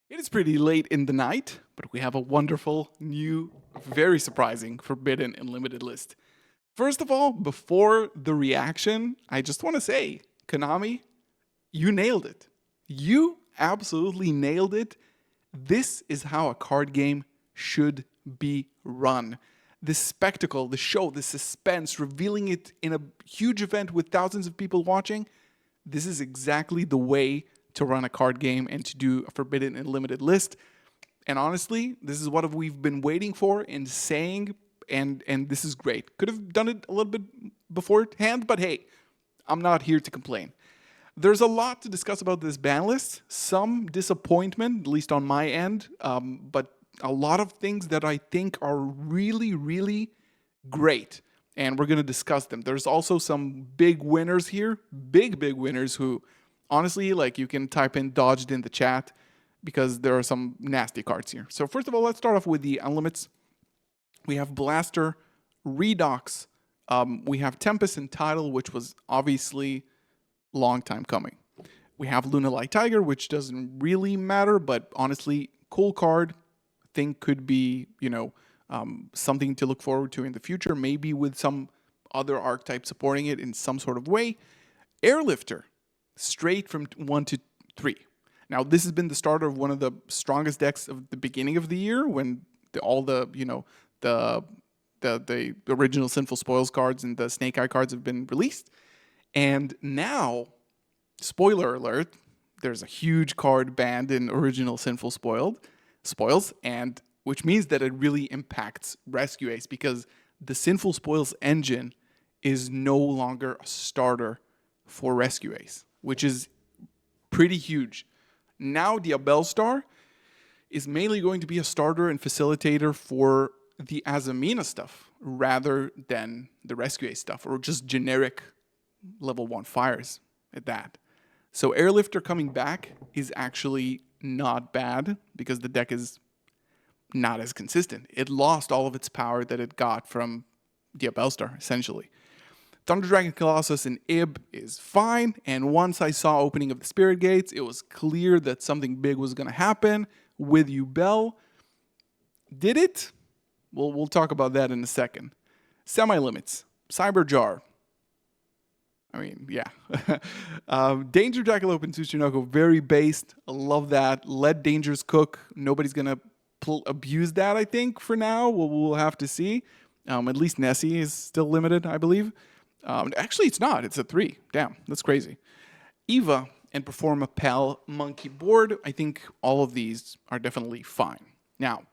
It is pretty late in the night, but we have a wonderful, new, very surprising Forbidden and Limited list. First of all, before the reaction, I just want to say, Konami, you nailed it. You absolutely nailed it. This is how a card game should be run. The spectacle, the show, the suspense, revealing it in a huge event with thousands of people watching. This is exactly the way to run a card game and to do a Forbidden and Limited list. And honestly, this is what we've been waiting for and saying, and this is great. Could have done it a little bit beforehand, but hey, I'm not here to complain. There's a lot to discuss about this ban list. Some disappointment, at least on my end, but a lot of things that I think are really, really great. And we're going to discuss them. There's also some big winners here, big winners who, honestly, like you can type in dodged in the chat because there are some nasty cards here. So first of all, let's start off with the unlimits. We have Blaster, Redox, we have Tempest and Tidal, which was obviously long time coming. We have Luna Light Tiger, which doesn't really matter, but honestly, cool card. Think could be, something to look forward to in the future, maybe with some other archetype supporting it in some sort of way. Airlifter, straight from 1 to 3. Now, this has been the starter of one of the strongest decks of the beginning of the year when all the original Sinful Spoils cards and the Snake Eye cards have been released. And now, spoiler alert, there's a huge card banned in original Sinful Spoils, and which means that it really impacts Rescue Ace because the Sinful Spoils engine is no longer a starter for Rescue Ace, which is pretty huge. Now Diabellstar is mainly going to be a starter and facilitator for the Azamina stuff rather than the Rescue Ace stuff, or just generic level 1 fires at that. So Airlifter coming back is actually not bad because the deck is not as consistent. It lost all of its power that it got from Diabellstar, essentially. Thunder Dragon Colossus and Ib is fine, and once I saw opening of the Spirit Gates, it was clear that something big was going to happen with Yubel. Did it? Well, we'll talk about that in a second. Semi-limits. Cyberjar. I mean, yeah. Danger Jackalope and Tsuchinoko, very based. I love that. Let dangers cook. Nobody's going to abuse that, I think, for now. We'll have to see. At least Nessie is still limited, I believe. Actually, it's not. It's a 3. Damn, that's crazy. Eva and Performa Pal Monkey Board. I think all of these are definitely fine. Now,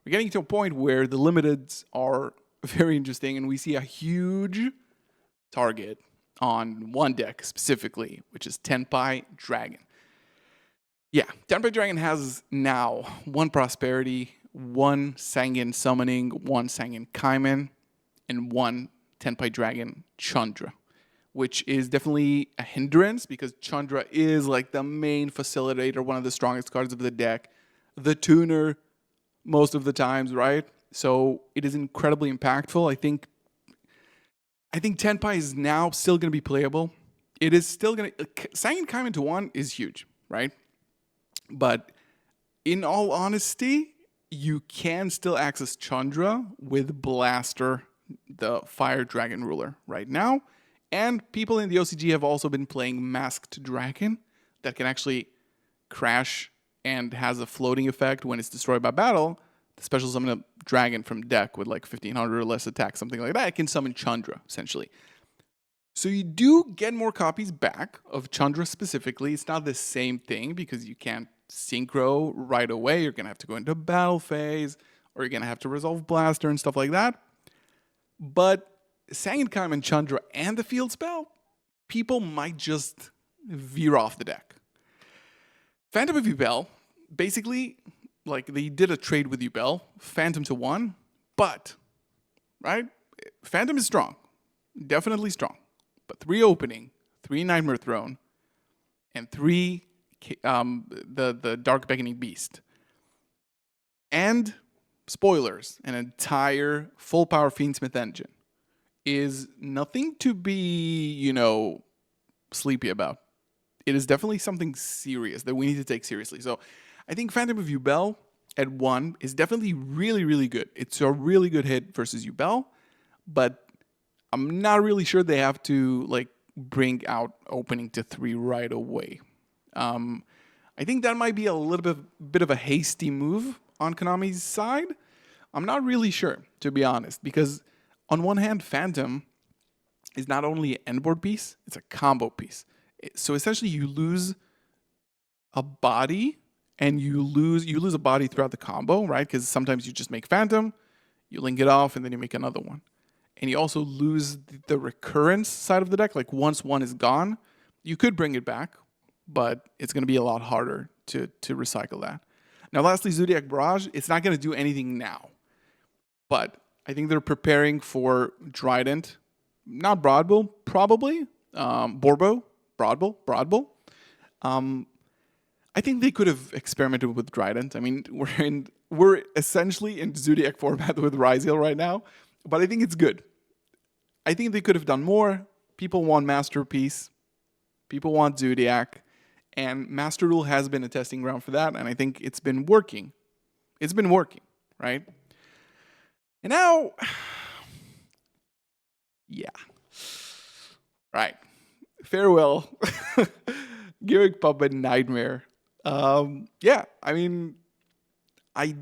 we're getting to a point where the limiteds are very interesting, and we see a huge target on one deck specifically, which is Tenpai Dragon. Yeah, Tenpai Dragon has now 1 Prosperity, 1 Sangen Summoning, 1 Sangen Kaiman, and 1 Tenpai Dragon Chandra, which is definitely a hindrance because Chandra is like the main facilitator, one of the strongest cards of the deck, the tuner most of the times, right? So it is incredibly impactful. I think Tenpai is now still going to be playable. It is still going to... Sangen Kaiman to 1 is huge, right? But in all honesty, you can still access Chandra with Blaster, the Fire Dragon ruler right now. And people in the OCG have also been playing Masked Dragon that can actually crash and has a floating effect when it's destroyed by battle. The special summon a dragon from deck with like 1500 or less attack, something like that. It can summon Chandra, essentially. So you do get more copies back of Chandra specifically. It's not the same thing because you can't synchro right away. You're going to have to go into battle phase, or you're going to have to resolve Blaster and stuff like that. But Sangen Kaiman, Chandra, and the field spell, people might just veer off the deck. Phantom of Yubel, basically, like they did a trade with Yubel, Phantom to 1, but, right? Phantom is strong, definitely strong, but 3 opening, 3 Nightmare Throne, and 3 the Dark Beckoning Beast. And spoilers, an entire full power Fiendsmith engine is nothing to be, sleepy about. It is definitely something serious that we need to take seriously. So I think Phantom of Yubel at 1 is definitely really, really good. It's a really good hit versus Yubel, but I'm not really sure they have to like bring out opening to 3 right away. I think that might be a little bit of a hasty move on Konami's side. I'm not really sure, to be honest, because on one hand, Phantom is not only an endboard piece, it's a combo piece. So essentially you lose a body and you lose a body throughout the combo, right? Because sometimes you just make Phantom, you link it off, and then you make another one. And you also lose the recurrence side of the deck. Like once one is gone, you could bring it back, but it's going to be a lot harder to recycle that. Now, lastly, Zodiac Barrage, it's not going to do anything now. But I think they're preparing for Trident, not Broadbull, probably. Borbo, Broadbull. I think they could have experimented with Trident. I mean, we're essentially in Zodiac format with Ryziel right now, but I think it's good. I think they could have done more. People want Masterpiece. People want Zodiac. And Master Rule has been a testing ground for that, and I think it's been working. It's been working, right? And now, yeah. Right. Farewell. Gimmick Puppet Nightmare. Yeah, I mean, I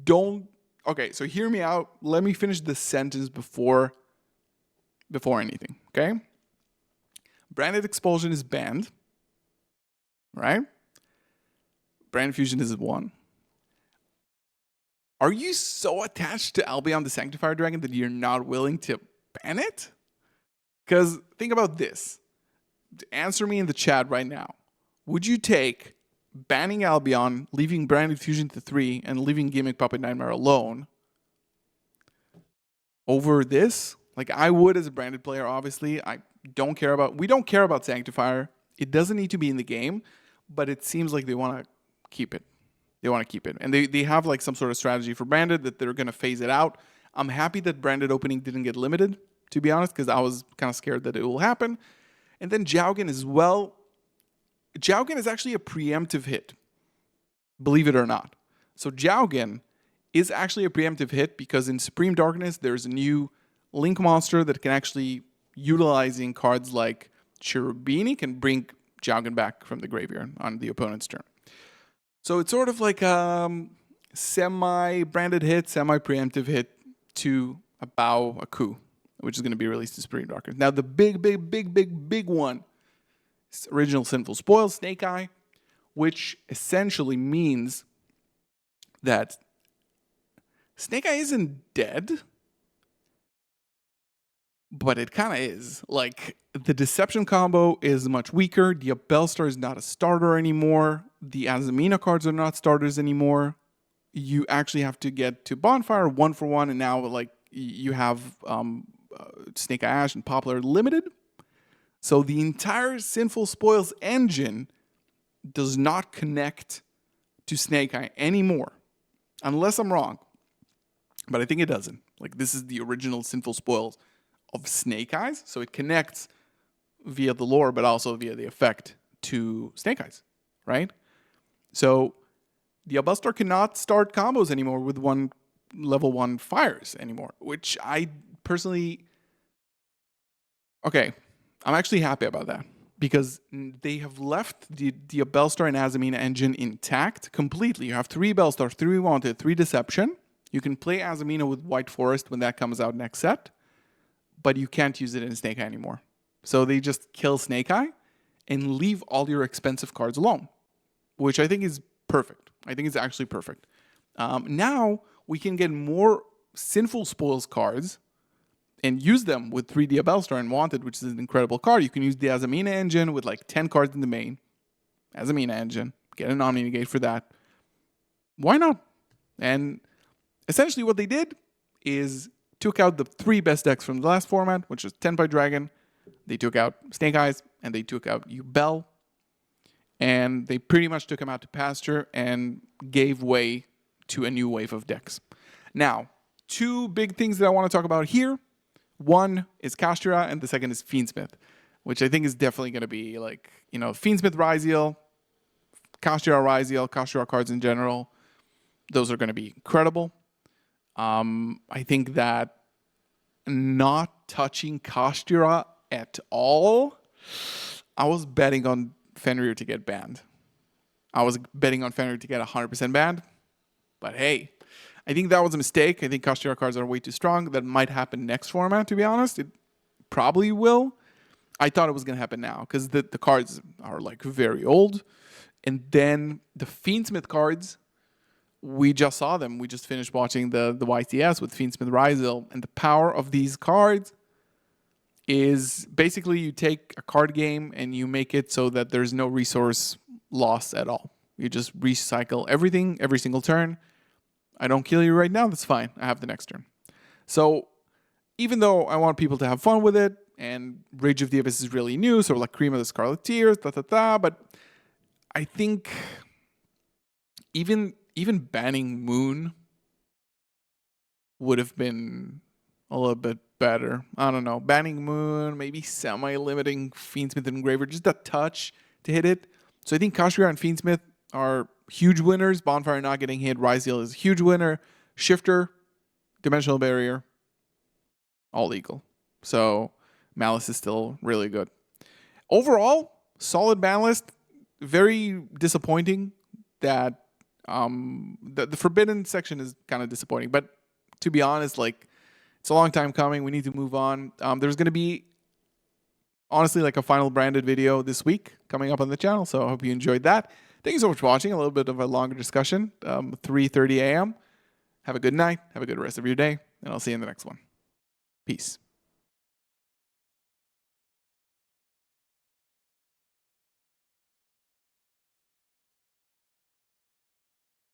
don't... Okay, so hear me out. Let me finish the sentence before anything, okay? Branded Expulsion is banned, right? Brand Fusion is 1. Are you so attached to Albion the Sanctifier Dragon that you're not willing to ban it? Because think about this. Answer me in the chat right now. Would you take banning Albion, leaving Branded Fusion to 3, and leaving Gimmick Puppet Nightmare alone over this? Like I would as a branded player, obviously. We don't care about Sanctifier. It doesn't need to be in the game, but it seems like they want to keep it. They want to keep it. And they have like some sort of strategy for branded that they're going to phase it out. I'm happy that branded opening didn't get limited, to be honest, because I was kind of scared that it will happen. And then Jaugen as well. Jaugen is actually a preemptive hit, believe it or not. So Jaugen is actually a preemptive hit because in Supreme Darkness, there's a new Link monster that can actually, utilizing cards like Cherubini, can bring Jaugen back from the graveyard on the opponent's turn. So it's sort of like a semi-branded hit, semi-preemptive hit to a Bow, a coup, which is going to be released in Supreme Darkness. Now the big one is Original Sinful Spoil, Snake Eye, which essentially means that Snake Eye isn't dead, but it kind of is. Like, the Deception combo is much weaker. The Bellstar is not a starter anymore. The Azamina cards are not starters anymore. You actually have to get to Bonfire 1-for-1, and now like you have Snake Eye Ash and Poplar limited. So the entire Sinful Spoils engine does not connect to Snake Eye anymore, unless I'm wrong. But I think it doesn't. Like, this is the original Sinful Spoils of Snake Eyes, so it connects via the lore, but also via the effect to Snake Eyes, right? So the Abustar cannot start combos anymore with level 1 fires anymore, which I personally... Okay, I'm actually happy about that because they have left the Bellstar and Azamina engine intact completely. You have 3 Bellstar, 3 Wanted, 3 Deception. You can play Azamina with White Forest when that comes out next set, but you can't use it in Snake Eye anymore. So they just kill Snake Eye and leave all your expensive cards alone, which I think is perfect. I think it's actually perfect. Now we can get more Sinful Spoils cards and use them with 3D Bellstar and Wanted, which is an incredible card. You can use the Azamina engine with like 10 cards in the main. Azamina engine. Get an Omni Negate for that. Why not? And essentially what they did is took out the 3 best decks from the last format, which was Tenpai Dragon. They took out Snake Eyes, and they took out Yubel. And they pretty much took them out to pasture and gave way to a new wave of decks. Now, 2 big things that I want to talk about here. One is Kashtira, and the second is Fiendsmith, which I think is definitely going to be like, Fiendsmith Ryziel, Kashtira, Ryziel, Kashtira cards in general, those are going to be incredible. I think that not touching Kashtira at all, I was betting on Fenrir to get banned. I was betting on Fenrir to get 100% banned. But hey, I think that was a mistake. I think Kashtira cards are way too strong. That might happen next format, to be honest. It probably will. I thought it was going to happen now because the cards are like very old. And then the Fiendsmith cards, we just saw them. We just finished watching the YTS with Fiendsmith Ryziel. And the power of these cards is basically you take a card game and you make it so that there's no resource loss at all. You just recycle everything every single turn. I don't kill you right now, that's fine. I have the next turn. So even though I want people to have fun with it, and Rage of the Abyss is really new, so like Cream of the Scarlet Tears, but I think even banning Moon would have been a little bit better. I don't know. Banning Moon, maybe semi-limiting Fiendsmith and Engraver, just a touch to hit it. So I think Kashtira and Fiendsmith are huge winners. Bonfire not getting hit. Ryziel is a huge winner. Shifter, Dimensional Barrier, all legal. So Malice is still really good. Overall, solid Banlist. Very disappointing that the Forbidden section is kind of disappointing. But to be honest, like, it's a long time coming. We need to move on. There's going to be, honestly, like a final branded video this week coming up on the channel. So I hope you enjoyed that. Thank you so much for watching. A little bit of a longer discussion. 3:30 a.m. Have a good night. Have a good rest of your day. And I'll see you in the next one. Peace.